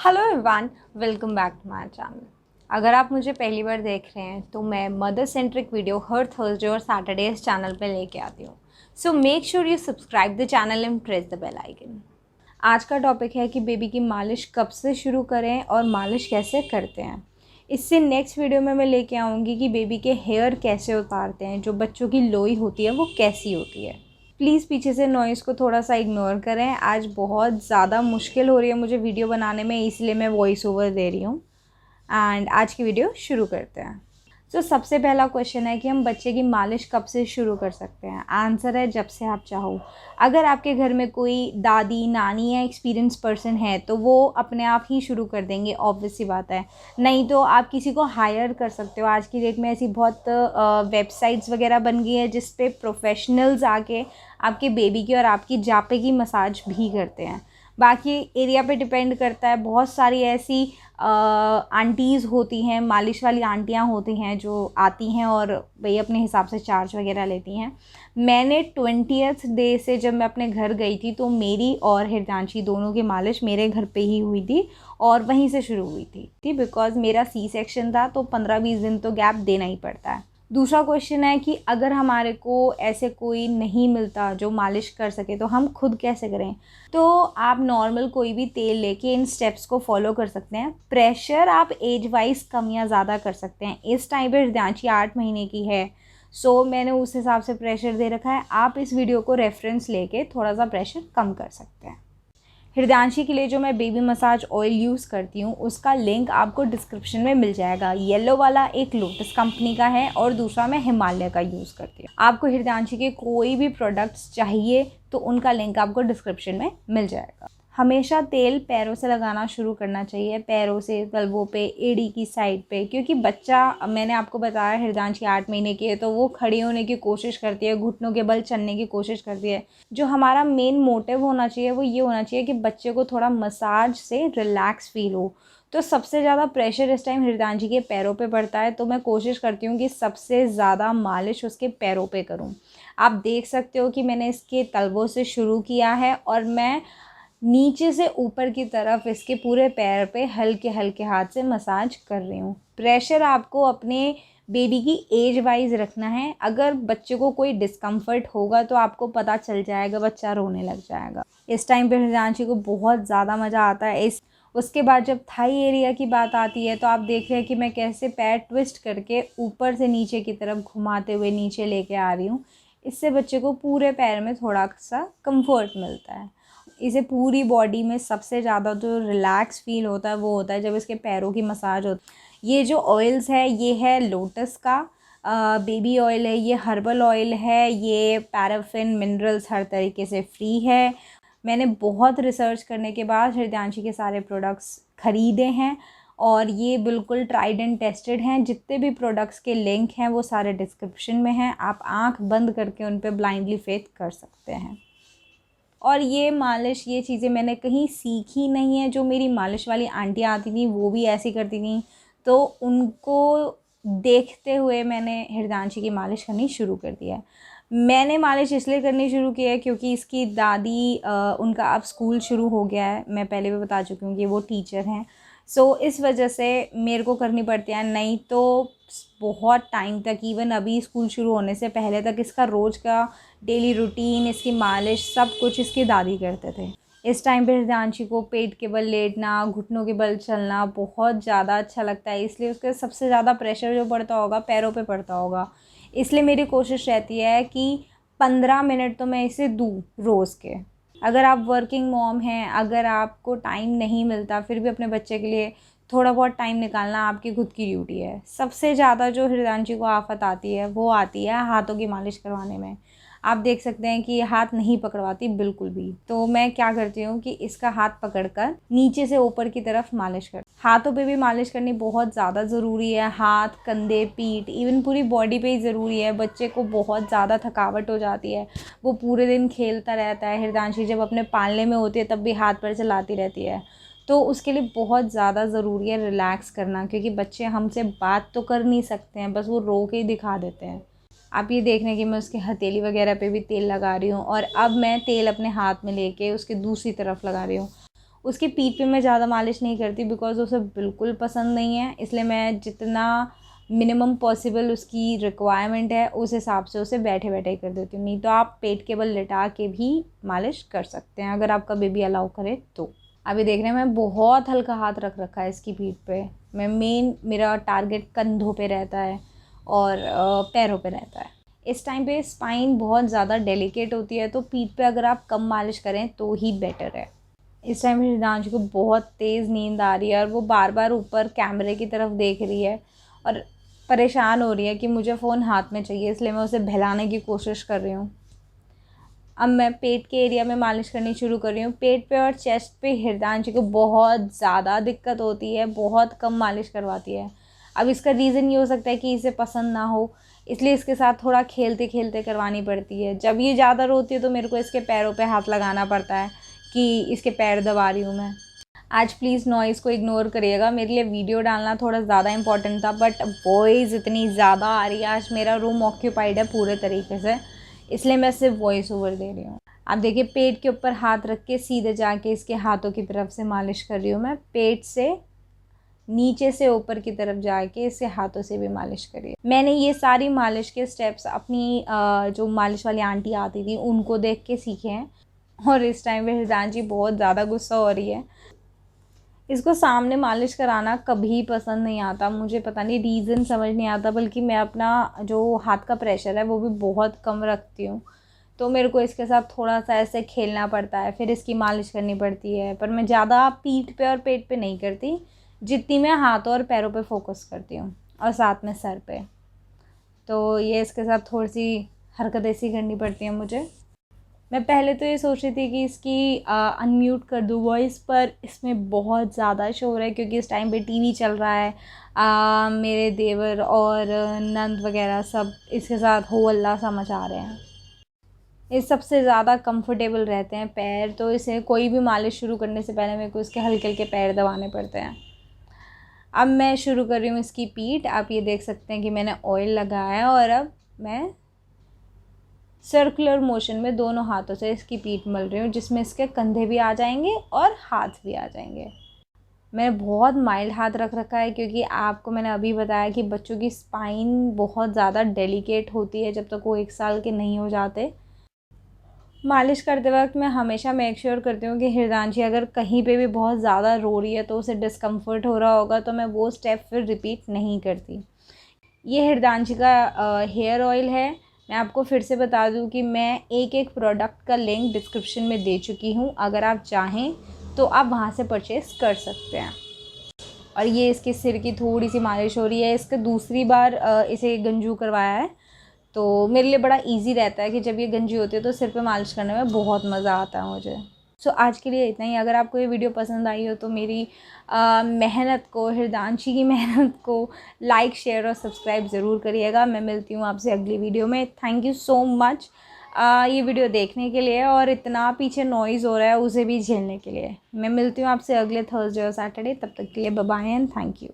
Hello everyone, welcome back to my channel. अगर आप मुझे पहली बार देख रहे हैं तो मैं मदर सेंट्रिक वीडियो हर थर्सडे और सैटरडे इस चैनल पे लेके आती हूँ। So make sure you subscribe the channel and press the bell icon. आज का टॉपिक है कि बेबी की मालिश कब से शुरू करें और मालिश कैसे करते हैं। इससे नेक्स्ट वीडियो में मैं लेके आऊँगी कि बेबी के हेयर कैसे उतारते हैं, जो बच्चों की लोई होती है वो कैसी होती है। प्लीज़ पीछे से नॉइज़ को थोड़ा सा इग्नोर करें। आज बहुत ज़्यादा मुश्किल हो रही है मुझे वीडियो बनाने में, इसलिए मैं वॉइस ओवर दे रही हूँ। एंड आज की वीडियो शुरू करते हैं। सबसे पहला क्वेश्चन है कि हम बच्चे की मालिश कब से शुरू कर सकते हैं। आंसर है जब से आप चाहो। अगर आपके घर में कोई दादी नानी या एक्सपीरियंस पर्सन है तो वो अपने आप ही शुरू कर देंगे, ऑब्वियस सी बात है। नहीं तो आप किसी को हायर कर सकते हो। आज की डेट में ऐसी बहुत वेबसाइट्स वगैरह बन गई है जिस पे प्रोफेशनल्स आके आपके बेबी की और आपकी जापे की मसाज भी करते हैं। बाकी एरिया पे डिपेंड करता है। बहुत सारी ऐसी आंटीज़ होती हैं, मालिश वाली आंटियाँ होती हैं जो आती हैं और वही अपने हिसाब से चार्ज वगैरह लेती हैं। मैंने 20th डे से जब मैं अपने घर गई थी तो मेरी और हृदयांशी दोनों की मालिश मेरे घर पे ही हुई थी और वहीं से शुरू हुई थी बिकॉज़ मेरा सी सेक्शन था तो 15-20 दिन तो गैप देना ही पड़ता है। दूसरा क्वेश्चन है कि अगर हमारे को ऐसे कोई नहीं मिलता जो मालिश कर सके तो हम खुद कैसे करें। तो आप नॉर्मल कोई भी तेल लेके इन स्टेप्स को फॉलो कर सकते हैं। प्रेशर आप एज वाइज कम या ज़्यादा कर सकते हैं। इस टाइम पे हृदयांशी 8 महीने की है, सो मैंने उस हिसाब से प्रेशर दे रखा है। आप इस वीडियो को रेफरेंस लेके थोड़ा सा प्रेशर कम कर सकते हैं। हृदयांशी के लिए जो मैं बेबी मसाज ऑयल यूज़ करती हूँ उसका लिंक आपको डिस्क्रिप्शन में मिल जाएगा। येलो वाला एक लोटस कंपनी का है और दूसरा मैं हिमालय का यूज़ करती हूँ। आपको हृदयांशी के कोई भी प्रोडक्ट्स चाहिए तो उनका लिंक आपको डिस्क्रिप्शन में मिल जाएगा। हमेशा तेल पैरों से लगाना शुरू करना चाहिए, पैरों से, तलवों पे, एड़ी की साइड पे, क्योंकि बच्चा, मैंने आपको बताया हृदयांशी 8 महीने की है तो वो खड़ी होने की कोशिश करती है, घुटनों के बल चलने की कोशिश करती है। जो हमारा मेन मोटिव होना चाहिए वो ये होना चाहिए कि बच्चे को थोड़ा मसाज से रिलैक्स फील हो। तो सबसे ज़्यादा प्रेशर इस टाइम हृदयांशी के पैरों पे पड़ता है, तो मैं कोशिश करती हूँ कि सबसे ज़्यादा मालिश उसके पैरों पे करूँ। आप देख सकते हो कि मैंने इसके तलवों से शुरू किया है और मैं नीचे से ऊपर की तरफ इसके पूरे पैर पे हल्के हल्के हाथ से मसाज कर रही हूँ। प्रेशर आपको अपने बेबी की एज वाइज रखना है। अगर बच्चे को कोई डिस्कम्फर्ट होगा तो आपको पता चल जाएगा, बच्चा रोने लग जाएगा। इस टाइम पे हृदयांशी को बहुत ज़्यादा मज़ा आता है। उसके बाद जब थाई एरिया की बात आती है तो आप देख रहे हैं कि मैं कैसे पैर ट्विस्ट करके ऊपर से नीचे की तरफ घुमाते हुए नीचे लेके आ रही हूँ। इससे बच्चे को पूरे पैर में थोड़ा सा कंफर्ट मिलता है। इसे पूरी बॉडी में सबसे ज़्यादा जो रिलैक्स फील होता है वो होता है जब इसके पैरों की मसाज होती है। ये जो ऑयल्स है ये है लोटस का बेबी ऑयल है, ये हर्बल ऑयल है, ये पैराफिन मिनरल्स हर तरीके से फ्री है। मैंने बहुत रिसर्च करने के बाद हृदयांशी के सारे प्रोडक्ट्स ख़रीदे हैं और ये बिल्कुल ट्राइड एंड टेस्टेड हैं। जितने भी प्रोडक्ट्स के लिंक हैं वो सारे डिस्क्रिप्शन में हैं। आप आंख बंद करके उन पर ब्लाइंडली फेथ कर सकते हैं। और ये मालिश, ये चीज़ें मैंने कहीं सीखी नहीं है। जो मेरी मालिश वाली आंटियाँ आती थी वो भी ऐसी करती थी, तो उनको देखते हुए मैंने हृदयांशी की मालिश करनी शुरू कर दिया है। मैंने मालिश इसलिए करनी शुरू की है क्योंकि इसकी दादी उनका अब स्कूल शुरू हो गया है। मैं पहले भी बता चुकी हूँ कि वो टीचर हैं, सो इस वजह से मेरे को करनी पड़ती है। नहीं तो बहुत टाइम तक, इवन अभी स्कूल शुरू होने से पहले तक, इसका रोज़ का डेली रूटीन, इसकी मालिश, सब कुछ इसकी दादी करते थे। इस टाइम पे हृदयांशी को पेट के बल लेटना, घुटनों के बल चलना बहुत ज़्यादा अच्छा लगता है, इसलिए उसके सबसे ज़्यादा प्रेशर जो पड़ता होगा पैरों पे पड़ता होगा। इसलिए मेरी कोशिश रहती है कि 15 मिनट तो मैं इसे दूँ रोज़ के। अगर आप वर्किंग मॉम हैं, अगर आपको टाइम नहीं मिलता, फिर भी अपने बच्चे के लिए थोड़ा बहुत टाइम निकालना आपकी खुद की ड्यूटी है। सबसे ज़्यादा जो हृदयांशी को आफत आती है वो आती है हाथों की मालिश करवाने में। आप देख सकते हैं कि ये हाथ नहीं पकड़वाती बिल्कुल भी। तो मैं क्या करती हूँ कि इसका हाथ पकड़कर नीचे से ऊपर की तरफ मालिश कर। हाथों पे भी मालिश करनी बहुत ज़्यादा ज़रूरी है। हाथ, कंधे, पीठ, इवन पूरी बॉडी पे ही ज़रूरी है। बच्चे को बहुत ज़्यादा थकावट हो जाती है, वो पूरे दिन खेलता रहता है। हृदयांशी जब अपने पालने में होती है तब भी हाथ पैर चलाती रहती है, तो उसके लिए बहुत ज़्यादा ज़रूरी है रिलैक्स करना, क्योंकि बच्चे हमसे बात तो कर नहीं सकते हैं, बस वो रो के ही दिखा देते हैं। आप ये देख रहे हैं कि मैं उसके हथेली वगैरह पे भी तेल लगा रही हूँ और अब मैं तेल अपने हाथ में लेके उसके दूसरी तरफ लगा रही हूँ। उसकी पीठ पे मैं ज़्यादा मालिश नहीं करती बिकॉज़ उसे बिल्कुल पसंद नहीं है, इसलिए मैं जितना मिनिमम पॉसिबल उसकी रिक्वायरमेंट है उस हिसाब से उसे बैठे बैठे ही कर देती हूँ। नहीं तो आप पेट के बल लिटा के भी मालिश कर सकते हैं अगर आपका बेबी अलाउ करे तो। अभी देख रहे हैं मैं बहुत हल्का हाथ रख रखा है इसकी पीठ पे। मेरा टारगेट कंधों पे रहता है और पैरों पे रहता है। इस टाइम पे स्पाइन बहुत ज़्यादा डेलिकेट होती है, तो पीठ पे अगर आप कम मालिश करें तो ही बेटर है। इस टाइम हृदांश को बहुत तेज़ नींद आ रही है और वो बार बार ऊपर कैमरे की तरफ देख रही है और परेशान हो रही है कि मुझे फ़ोन हाथ में चाहिए, इसलिए मैं उसे बहलाने की कोशिश कर रही हूँ। अब मैं पेट के एरिया में मालिश करनी शुरू कर रही हूँ। पेट पे और चेस्ट पे हृदांशी को बहुत ज़्यादा दिक्कत होती है, बहुत कम मालिश करवाती है। अब इसका रीज़न ये हो सकता है कि इसे पसंद ना हो, इसलिए इसके साथ थोड़ा खेलते खेलते करवानी पड़ती है। जब ये ज़्यादा रोती है तो मेरे को इसके पैरों पे हाथ लगाना पड़ता है कि इसके पैर दबा रही हूँ मैं। आज प्लीज़ नॉइज़ को इग्नोर करिएगा, मेरे लिए वीडियो डालना थोड़ा ज़्यादा इंपॉर्टेंट था, बट वॉइस इतनी ज़्यादा आ रही है। आज मेरा रूम ऑक्यूपाइड है पूरे तरीके से, इसलिए मैं सिर्फ वॉइस ओवर दे रही हूँ। आप देखिए पेट के ऊपर हाथ रख के सीधे जाके इसके हाथों की तरफ से मालिश कर रही हूँ मैं। पेट से नीचे से ऊपर की तरफ जाके इसके हाथों से भी मालिश करिए। मैंने ये सारी मालिश के स्टेप्स अपनी जो मालिश वाली आंटी आती थी उनको देख के सीखे हैं। और इस टाइम पे हृदांशी बहुत ज़्यादा गुस्सा हो रही है। इसको सामने मालिश कराना कभी पसंद नहीं आता, मुझे पता नहीं रीज़न समझ नहीं आता, बल्कि मैं अपना जो हाथ का प्रेशर है वो भी बहुत कम रखती हूँ, तो मेरे को इसके साथ थोड़ा सा ऐसे खेलना पड़ता है, फिर इसकी मालिश करनी पड़ती है। पर मैं ज़्यादा पीठ पे और पेट पे नहीं करती, जितनी मैं हाथों और पैरों पे फोकस करती हूँ और साथ में सर पे। तो ये इसके साथ थोड़ी सी हरकत ऐसी करनी पड़ती है मुझे। मैं पहले तो ये सोच रही थी कि इसकी अनम्यूट कर दूँ वॉइस, पर इसमें बहुत ज़्यादा शोर है क्योंकि इस टाइम पे टीवी चल रहा है। मेरे देवर और नंद वगैरह सब इसके साथ हो हल्ला सा मचा रहे हैं। ये सबसे ज़्यादा कंफर्टेबल रहते हैं पैर, तो इसे कोई भी मालिश शुरू करने से पहले मेरे को इसके हल्के हल्के पैर दबाने पड़ते हैं। अब मैं शुरू कर रही हूँ इसकी पीठ। आप ये देख सकते हैं कि मैंने ऑयल लगाया है और अब मैं सर्कुलर मोशन में दोनों हाथों से इसकी पीठ मल रही हूँ, जिसमें इसके कंधे भी आ जाएंगे और हाथ भी आ जाएंगे। मैंने बहुत माइल्ड हाथ रख रखा है क्योंकि आपको मैंने अभी बताया कि बच्चों की स्पाइन बहुत ज़्यादा डेलिकेट होती है जब तक वो 1 साल के नहीं हो जाते। मालिश करते वक्त मैं हमेशा मेक श्योर करती हूँ कि हृदांशी अगर कहीं पे भी बहुत ज़्यादा रो रही है तो उसे डिस्कम्फर्ट हो रहा होगा, तो मैं वो स्टेप फिर रिपीट नहीं करती। ये हृदांशी का हेयर ऑयल है। मैं आपको फिर से बता दूं कि मैं एक एक प्रोडक्ट का लिंक डिस्क्रिप्शन में दे चुकी हूं, अगर आप चाहें तो आप वहां से परचेज़ कर सकते हैं। और ये इसके सिर की थोड़ी सी मालिश हो रही है। इसका दूसरी बार इसे गंजू करवाया है, तो मेरे लिए बड़ा इजी रहता है कि जब ये गंजी होती है तो सिर पे मालिश करने में बहुत मज़ा आता है मुझे। सो आज के लिए इतना ही। अगर आपको ये वीडियो पसंद आई हो तो मेरी मेहनत को, हृदांशी की मेहनत को लाइक, शेयर और सब्सक्राइब ज़रूर करिएगा। मैं मिलती हूँ आपसे अगली वीडियो में। थैंक यू सो मच ये वीडियो देखने के लिए और इतना पीछे नॉइज़ हो रहा है उसे भी झेलने के लिए। मैं मिलती हूँ आपसे अगले थर्सडे और सैटरडे। तब तक के लिए bye bye and thank you.